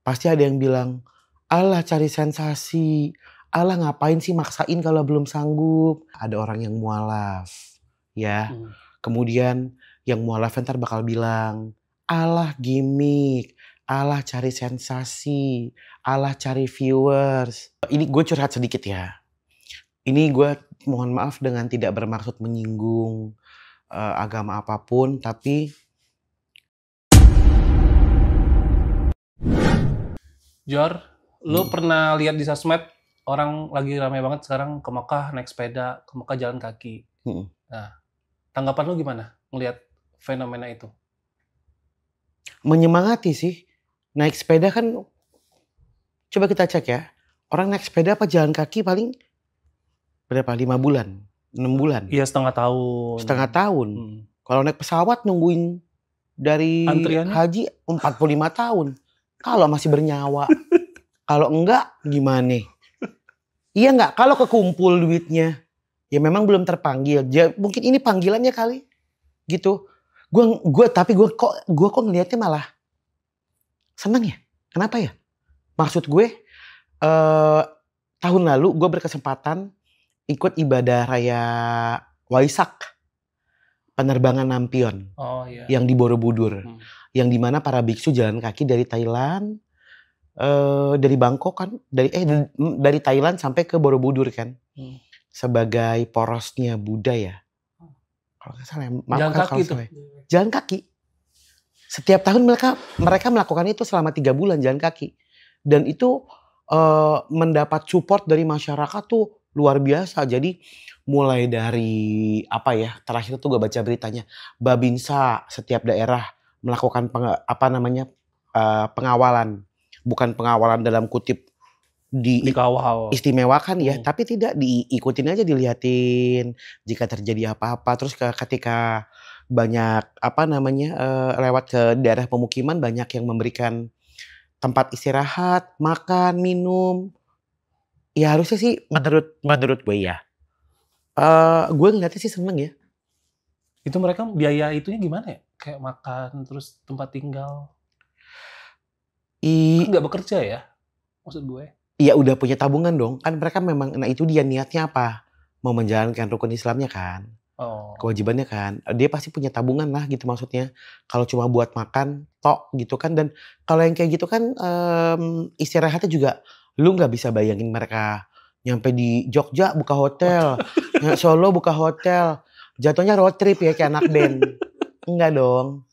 Pasti ada yang bilang, "Alah cari sensasi, alah ngapain sih maksain kalau belum sanggup." Ada orang yang mualaf, ya. Kemudian yang mualaf entar bakal bilang, "Alah gimik, alah cari sensasi, alah cari viewers." Ini gue curhat sedikit ya. Ini gue mohon maaf dengan tidak bermaksud menyinggung agama apapun, tapi Jor, lu pernah lihat di sosmed orang lagi ramai banget sekarang ke Mekah naik sepeda, ke Mekah jalan kaki. Nah, tanggapan lu gimana ngelihat fenomena itu? menyemangati sih. Naik sepeda kan, coba kita cek ya. Orang naik sepeda apa jalan kaki paling berapa? 5 bulan? 6 bulan? Iya, setengah tahun. Setengah tahun. Kalau naik pesawat nungguin dari Antriannya? haji 45 tahun. Kalau masih bernyawa. Kalau enggak gimana? Iya enggak? Kalau kekumpul duitnya, ya memang belum terpanggil. Mungkin ini panggilannya kali. Gitu. Tapi gue kok ngeliatnya malah seneng ya. Kenapa ya? Maksud gue tahun lalu gue berkesempatan ikut ibadah raya Waisak, penerbangan Nampion. Oh iya. Yang di Borobudur. Yang dimana para biksu jalan kaki dari Thailand, dari Bangkok kan, dari Thailand sampai ke Borobudur kan. Sebagai porosnya Buddha ya. Kalau nggak salah, Jalan kaki tuh. Jalan kaki. Setiap tahun mereka melakukan itu selama 3 bulan jalan kaki. Dan itu mendapat support dari masyarakat tuh luar biasa. Jadi mulai dari terakhir tuh gue baca beritanya, Babinsa setiap daerah melakukan pengawalan, bukan pengawalan dalam kutip dikawal, istimewakan ya, tapi tidak, diikutin aja, dilihatin jika terjadi apa-apa. Terus ketika banyak lewat ke daerah pemukiman, banyak yang memberikan tempat istirahat, makan, minum. Ya harusnya sih menurut gue ya. Gue ngeliatnya sih seneng ya. Itu mereka biaya itunya gimana ya? Kayak makan, terus tempat tinggal. Kan nggak bekerja ya, maksud gue. Iya udah punya tabungan dong. Kan mereka memang, nah itu dia niatnya apa? Mau menjalankan rukun Islamnya kan. Kewajibannya kan. Dia pasti punya tabungan lah gitu maksudnya. Kalau cuma buat makan, tok gitu kan. Dan kalau yang kayak gitu kan istirahatnya juga, lu gak bisa bayangin mereka nyampe di Jogja buka hotel, Solo buka hotel. Jatuhnya road trip ya kayak anak band. Enggak dong.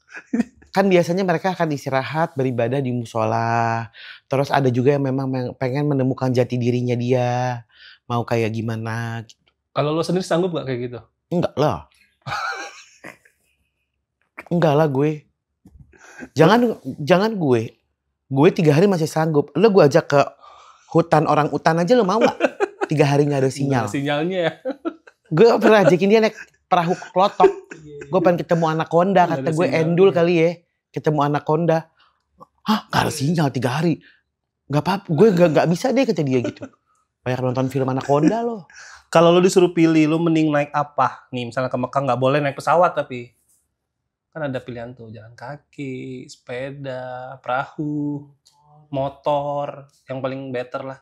Kan biasanya mereka akan istirahat, beribadah di musola. Terus ada juga yang memang pengen menemukan jati dirinya dia. Mau kayak gimana gitu. Kalau lo sendiri sanggup gak kayak gitu? Enggak lah. Enggak lah gue. Jangan gue. Gue 3 hari masih sanggup. Lo gue ajak ke hutan orang utan aja, lo mau gak? 3 hari gak ada sinyal. Gak ada sinyalnya ya. Gue pernah ajakin dia naik perahu klotok. Gue pengen ketemu anaconda, kata gue endul kali ya. Ketemu anaconda. Hah, gak ada sinyal 3 hari. Gak apa-apa, gue gak bisa deh, kata dia gitu. Banyak nonton film anaconda lo. Kalau lo disuruh pilih, lo mending naik apa? Nih misalnya ke Mekah gak boleh naik pesawat tapi. Kan ada pilihan tuh, jalan kaki, sepeda, perahu, motor. Yang paling better lah.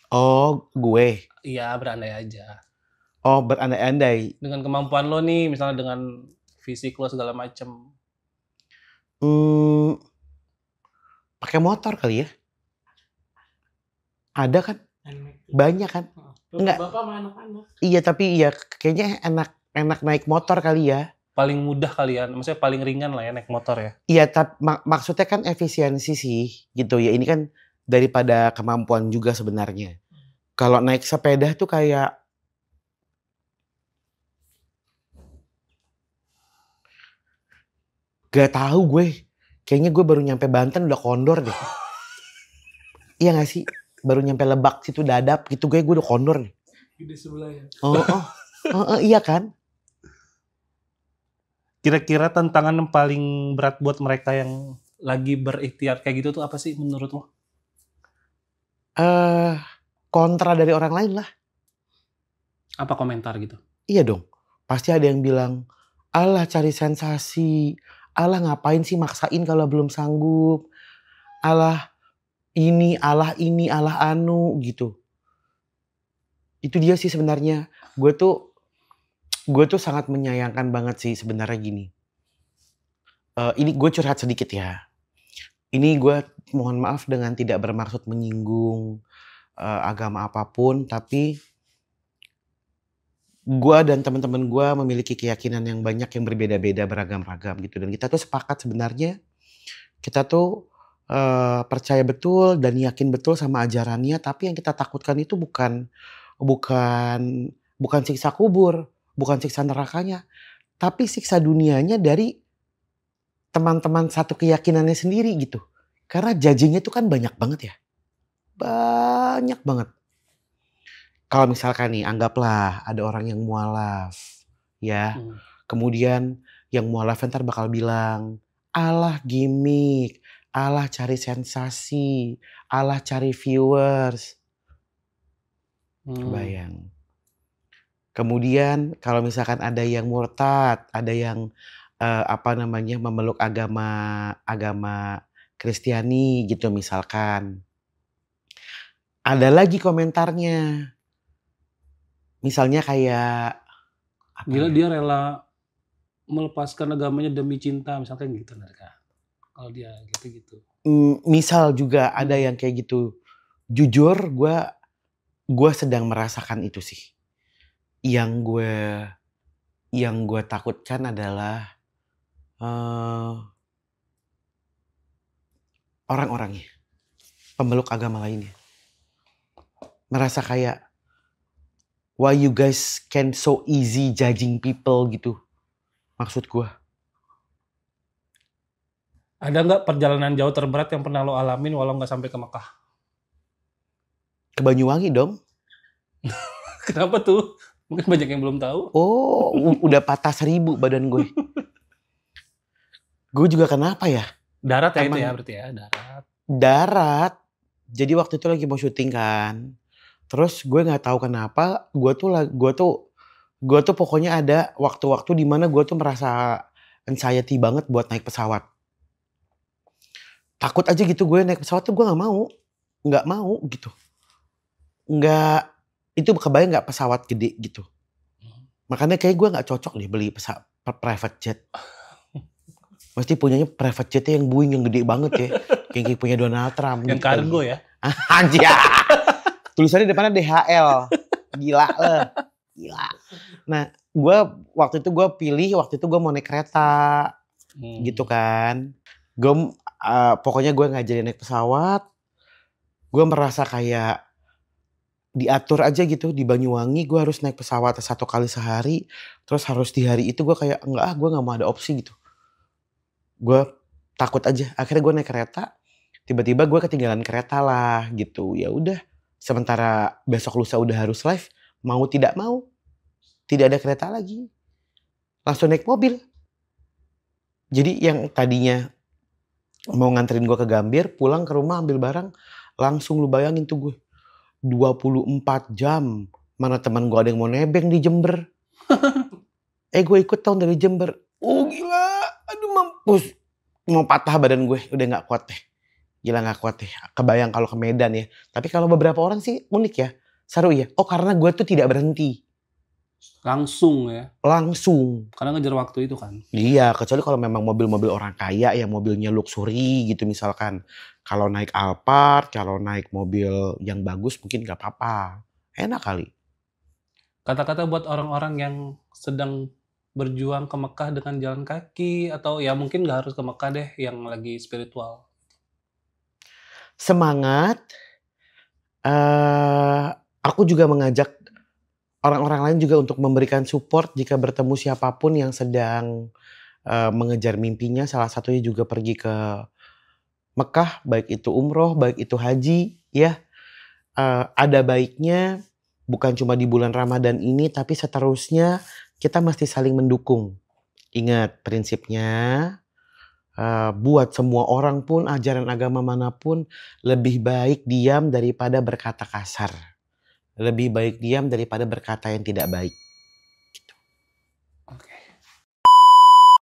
Oh, gue? Iya, berandai aja. Oh, berandai-andai. Dengan kemampuan lo nih, misalnya dengan fisik lo segala macem. Pakai motor kali ya? Ada kan? Banyak kan? Enggak. Bapak sama anak-anak. Iya, tapi ya kayaknya enak naik motor kali ya. Paling mudah kali ya, maksudnya paling ringan lah ya naik motor ya. Iya, maksudnya kan efisiensi sih gitu ya. Ini kan daripada kemampuan juga sebenarnya. Kalau naik sepeda tuh kayak gak tahu gue. Kayaknya gue baru nyampe Banten udah kondor deh. Iya gak sih? Baru nyampe Lebak situ Dadap gitu, gue udah kondor nih. Di sebelah ya. Iya kan? Kira-kira tantangan yang paling berat buat mereka yang lagi berikhtiar kayak gitu tuh apa sih menurut lo? Kontra dari orang lain lah. Apa komentar gitu? Iya dong. Pasti ada yang bilang, alah cari sensasi, alah ngapain sih maksain kalau belum sanggup, alah ini, Allah anu gitu. Itu dia sih sebenarnya. Gue tuh sangat menyayangkan banget sih sebenarnya gini. Ini gue curhat sedikit ya. Ini gue mohon maaf dengan tidak bermaksud menyinggung agama apapun, tapi gue dan teman-teman gue memiliki keyakinan yang banyak yang berbeda-beda, beragam-ragam gitu. Dan kita tuh sepakat sebenarnya kita tuh percaya betul dan yakin betul sama ajarannya, tapi yang kita takutkan itu bukan siksa kubur, bukan siksa nerakanya, tapi siksa dunianya dari teman-teman satu keyakinannya sendiri gitu. Karena judging-nya itu kan banyak banget ya. Banyak banget. Kalau misalkan nih, anggaplah ada orang yang mualaf, ya. Kemudian yang mualaf ntar bakal bilang, Allah gimmick, Allah cari sensasi, Allah cari viewers. Kebayang. Kemudian kalau misalkan ada yang murtad, ada yang memeluk agama Kristiani gitu misalkan. Ada lagi komentarnya. Misalnya kayak dia rela melepaskan agamanya demi cinta misalkan gitu mereka. Kalau dia gitu-gitu. Misal juga ada yang kayak gitu. Jujur gue sedang merasakan itu sih. Yang gue takutkan adalah orang-orangnya, pemeluk agama lainnya. Merasa kayak, why you guys can so easy judging people gitu. Maksud gue. Ada nggak perjalanan jauh terberat yang pernah lo alamin walau nggak sampai ke Mekah? Ke Banyuwangi dong. Kenapa tuh? Mungkin banyak yang belum tahu. Oh, udah patah 1000 badan gue. Gue juga kenapa ya? Darat ya itu ya berarti ya, darat. Darat. Jadi waktu itu lagi mau syuting kan. Terus gue nggak tahu kenapa, gue tuh pokoknya ada waktu-waktu di mana gue tuh merasa anxiety banget buat naik pesawat. Takut aja gitu gue naik pesawat tuh gue nggak mau gitu. Nggak, itu kebayang nggak pesawat gede gitu. Makanya kayak gue nggak cocok deh beli private jet. Mesti punyanya private jetnya yang Boeing yang gede banget ya. Kayak punya Donald Trump. Yang gitu kargo ya? Anjir. Tulisannya depannya DHL. Gila loh. Gila. Nah, waktu itu gue mau naik kereta. Gitu kan. Pokoknya gue nggak jadi naik pesawat. Gue merasa kayak diatur aja gitu di Banyuwangi. Gue harus naik pesawat 1 kali sehari. Terus harus di hari itu gue kayak gue nggak mau ada opsi gitu. Gue takut aja. Akhirnya gue naik kereta. Tiba-tiba gue ketinggalan kereta lah gitu. Ya udah. Sementara besok lusa udah harus live. Mau tidak mau. Tidak ada kereta lagi. Langsung naik mobil. Jadi yang tadinya mau nganterin gue ke Gambir. Pulang ke rumah ambil barang. Langsung lu bayangin tuh gue. 24 jam. Mana teman gue ada yang mau nebeng di Jember. Gue ikut tahun dari Jember. Oh gila. Aduh mampus. Mau patah badan gue. Udah gak kuat deh. Gila gak kuat deh. Kebayang kalau ke Medan ya. Tapi kalau beberapa orang sih unik ya. Seru ya. Oh karena gue tuh tidak berhenti. Langsung ya? Langsung. Karena ngejar waktu itu kan? Iya. Kecuali kalau memang mobil-mobil orang kaya. Yang mobilnya luxury gitu misalkan. Kalau naik Alphard. Kalau naik mobil yang bagus mungkin gak apa-apa. Enak kali. Kata-kata buat orang-orang yang sedang berjuang ke Mekah dengan jalan kaki. Atau ya mungkin gak harus ke Mekah deh. Yang lagi spiritual. Semangat. Aku juga mengajak orang-orang lain juga untuk memberikan support jika bertemu siapapun yang sedang mengejar mimpinya. Salah satunya juga pergi ke Mekah, baik itu umroh, baik itu haji, ya. Ada baiknya bukan cuma di bulan Ramadan ini, tapi seterusnya kita mesti saling mendukung. Ingat prinsipnya. Buat semua orang pun, ajaran agama manapun, lebih baik diam daripada berkata kasar. Lebih baik diam daripada berkata yang tidak baik.